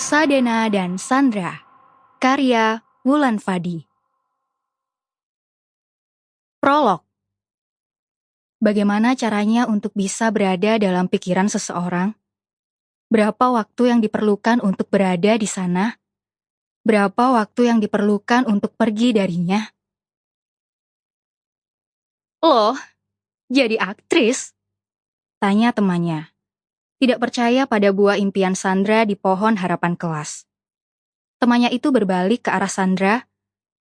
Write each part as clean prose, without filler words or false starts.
Sadena dan Sandra, karya Wulan Fadi. Prolog. Bagaimana caranya untuk bisa berada dalam pikiran seseorang? Berapa waktu yang diperlukan untuk berada di sana? Berapa waktu yang diperlukan untuk pergi darinya? Loh, jadi aktris? Tanya temannya. Tidak percaya pada buah impian Sandra di pohon harapan kelas. Temannya itu berbalik ke arah Sandra,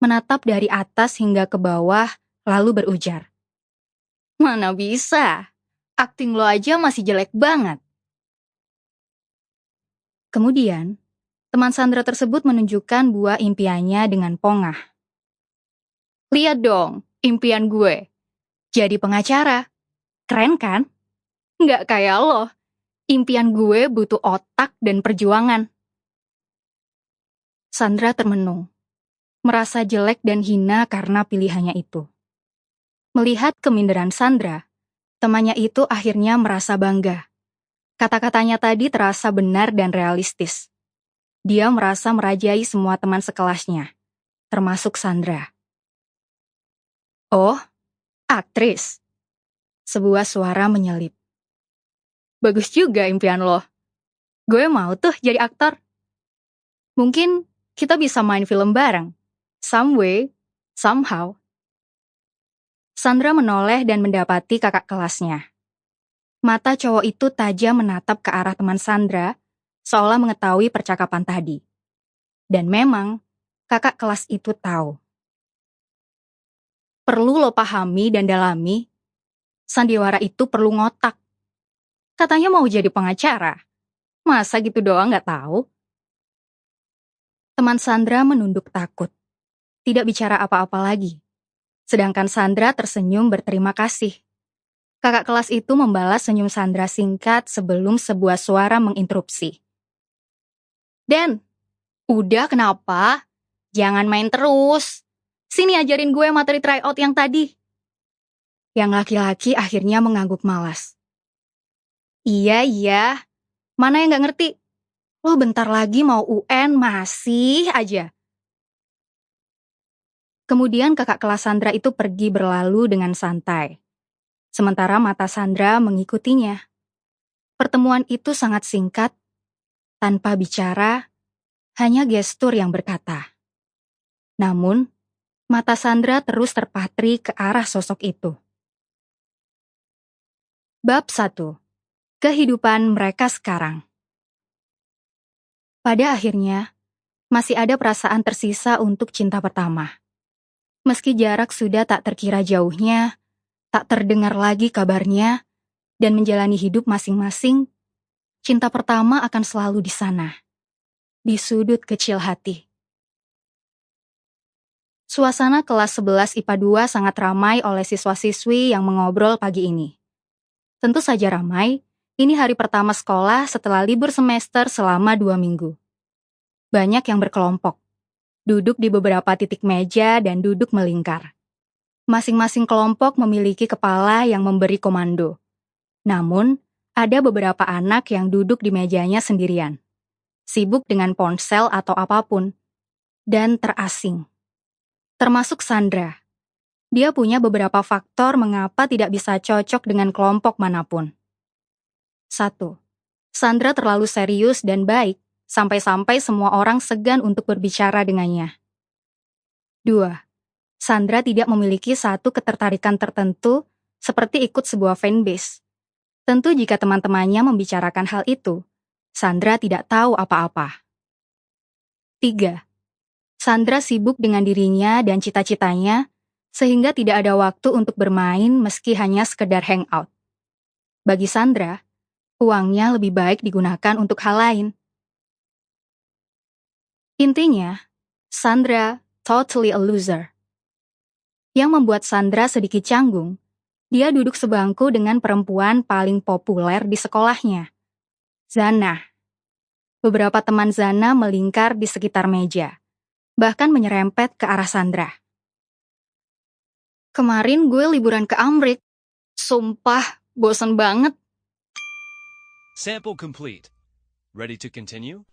menatap dari atas hingga ke bawah, lalu berujar. Mana bisa? Akting lo aja masih jelek banget. Kemudian, teman Sandra tersebut menunjukkan buah impiannya dengan pongah. Lihat dong, impian gue. Jadi pengacara. Keren kan? Nggak kayak lo. Impian gue butuh otak dan perjuangan. Sandra termenung, merasa jelek dan hina karena pilihannya itu. Melihat keminderan Sandra, temannya itu akhirnya merasa bangga. Kata-katanya tadi terasa benar dan realistis. Dia merasa merajai semua teman sekelasnya, termasuk Sandra. Oh, aktris. Sebuah suara menyelip. Bagus juga impian lo. Gue mau tuh jadi aktor. Mungkin kita bisa main film bareng. Some way, somehow. Sandra menoleh dan mendapati kakak kelasnya. Mata cowok itu tajam menatap ke arah teman Sandra, seolah mengetahui percakapan tadi. Dan memang, kakak kelas itu tahu. Perlu lo pahami dan dalami, sandiwara itu perlu ngotak. Katanya mau jadi pengacara. Masa gitu doang gak tahu? Teman Sandra menunduk takut. Tidak bicara apa-apa lagi. Sedangkan Sandra tersenyum berterima kasih. Kakak kelas itu membalas senyum Sandra singkat sebelum sebuah suara menginterupsi. Den, udah kenapa? Jangan main terus. Sini ajarin gue materi tryout yang tadi. Yang laki-laki akhirnya mengangguk malas. Iya. Mana yang gak ngerti? Lo bentar lagi mau UN, masih aja. Kemudian kakak kelas Sandra itu pergi berlalu dengan santai. Sementara mata Sandra mengikutinya. Pertemuan itu sangat singkat, tanpa bicara, hanya gestur yang berkata. Namun, mata Sandra terus terpatri ke arah sosok itu. Bab 1. Kehidupan mereka sekarang. Pada akhirnya, masih ada perasaan tersisa untuk cinta pertama. Meski jarak sudah tak terkira jauhnya, tak terdengar lagi kabarnya, dan menjalani hidup masing-masing, cinta pertama akan selalu di sana, di sudut kecil hati. Suasana kelas 11 IPA 2 sangat ramai oleh siswa-siswi yang mengobrol pagi ini. Tentu saja ramai, ini hari pertama sekolah setelah libur semester selama 2 minggu. Banyak yang berkelompok, duduk di beberapa titik meja dan duduk melingkar. Masing-masing kelompok memiliki kepala yang memberi komando. Namun, ada beberapa anak yang duduk di mejanya sendirian, sibuk dengan ponsel atau apapun, dan terasing. Termasuk Sandra. Dia punya beberapa faktor mengapa tidak bisa cocok dengan kelompok manapun. 1. Sandra terlalu serius dan baik, sampai-sampai semua orang segan untuk berbicara dengannya. 2. Sandra tidak memiliki satu ketertarikan tertentu, seperti ikut sebuah fanbase. Tentu jika teman-temannya membicarakan hal itu, Sandra tidak tahu apa-apa. 3. Sandra sibuk dengan dirinya dan cita-citanya, sehingga tidak ada waktu untuk bermain meski hanya sekedar hangout. Bagi Sandra, uangnya lebih baik digunakan untuk hal lain. Intinya, Sandra totally a loser. Yang membuat Sandra sedikit canggung, dia duduk sebangku dengan perempuan paling populer di sekolahnya, Zana. Beberapa teman Zana melingkar di sekitar meja, bahkan menyerempet ke arah Sandra. Kemarin gue liburan ke Amrik. Sumpah, bosen banget. Sample complete. Ready to continue?